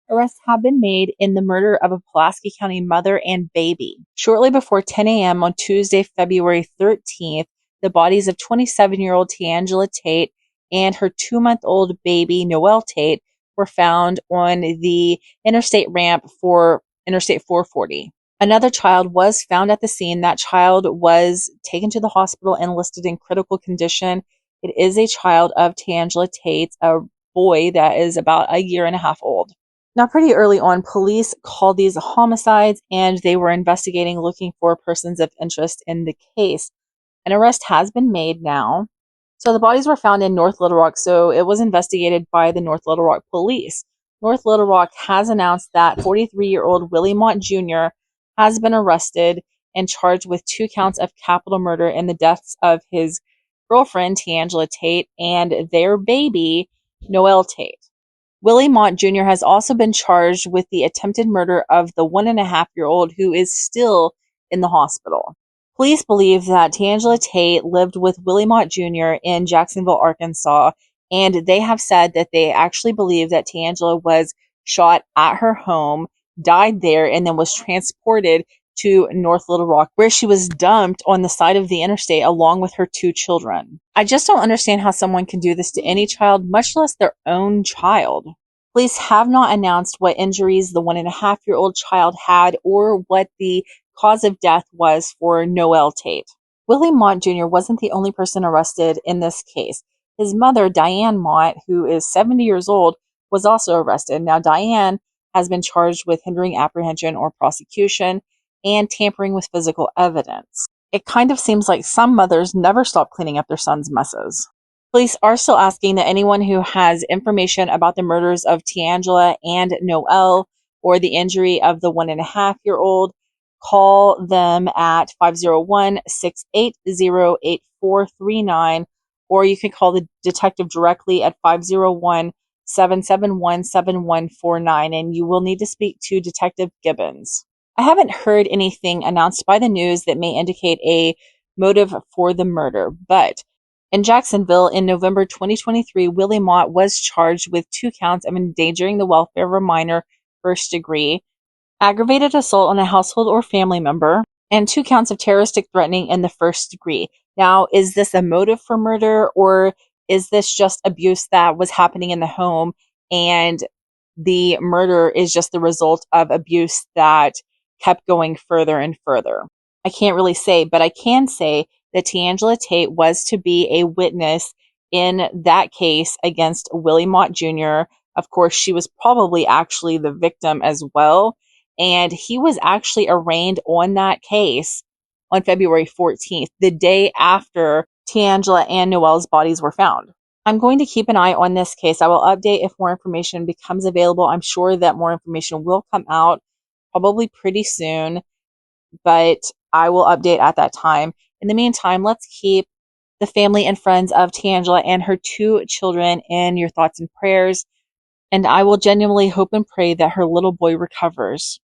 Arrests have been made in the murder of a Pulaski County mother and baby. Shortly before 10 a.m. on Tuesday, February 13th, the bodies of 27-year-old Teangela Tate and her 2-month-old baby, Noel Tate, were found on the interstate ramp for Interstate 440. Another child was found at the scene. That child was taken to the hospital and listed in critical condition. It is a child of Teangela Tate, a boy that is about a year and a half old. Now, pretty early on, police called these homicides and they were investigating, looking for persons of interest in the case. An arrest has been made now. So the bodies were found in North Little Rock, so it was investigated by the North Little Rock police. North Little Rock has announced that 43-year-old Willie Mott Jr. has been arrested and charged with 2 counts of capital murder in the deaths of his girlfriend, Teangela Tate, and their baby, Noel Tate. Willie Mott Jr. has also been charged with the attempted murder of the 1.5-year-old who is still in the hospital. Police believe that Teangela Tate lived with Willie Mott Jr. in Jacksonville, Arkansas, and they have said that they actually believe that Teangela was shot at her home, died there, and then was transported to North Little Rock, where she was dumped on the side of the interstate along with her 2 children. I just don't understand how someone can do this to any child, much less their own child. Police have not announced what injuries the 1.5-year-old child had or what the cause of death was for Noel Tate. Willie Mott Jr. wasn't the only person arrested in this case. His mother, Diane Mott, who is 70 years old, was also arrested. Now, Diane has been charged with hindering apprehension or prosecution and tampering with physical evidence. It kind of seems like some mothers never stop cleaning up their sons' messes. Police are still asking that anyone who has information about the murders of Teangela and Noel or the injury of the 1.5-year-old call them at 501-680-8439, or you can call the detective directly at 501-771-7149, and you will need to speak to Detective Gibbons. I haven't heard anything announced by the news that may indicate a motive for the murder, but in Jacksonville in November 2023, Willie Mott was charged with 2 counts of endangering the welfare of a minor, first degree, aggravated assault on a household or family member, and 2 counts of terroristic threatening in the first degree. Now, is this a motive for murder, or is this just abuse that was happening in the home and the murder is just the result of abuse that kept going further and further? I can't really say, but I can say that Teangela Tate was to be a witness in that case against Willie Mott Jr. Of course, she was probably actually the victim as well. And he was actually arraigned on that case on February 14th, the day after Teangela and Noel's bodies were found. I'm going to keep an eye on this case. I will update if more information becomes available. I'm sure that more information will come out probably pretty soon, but I will update at that time. In the meantime, let's keep the family and friends of Teangela and her 2 children in your thoughts and prayers. And I will genuinely hope and pray that her little boy recovers.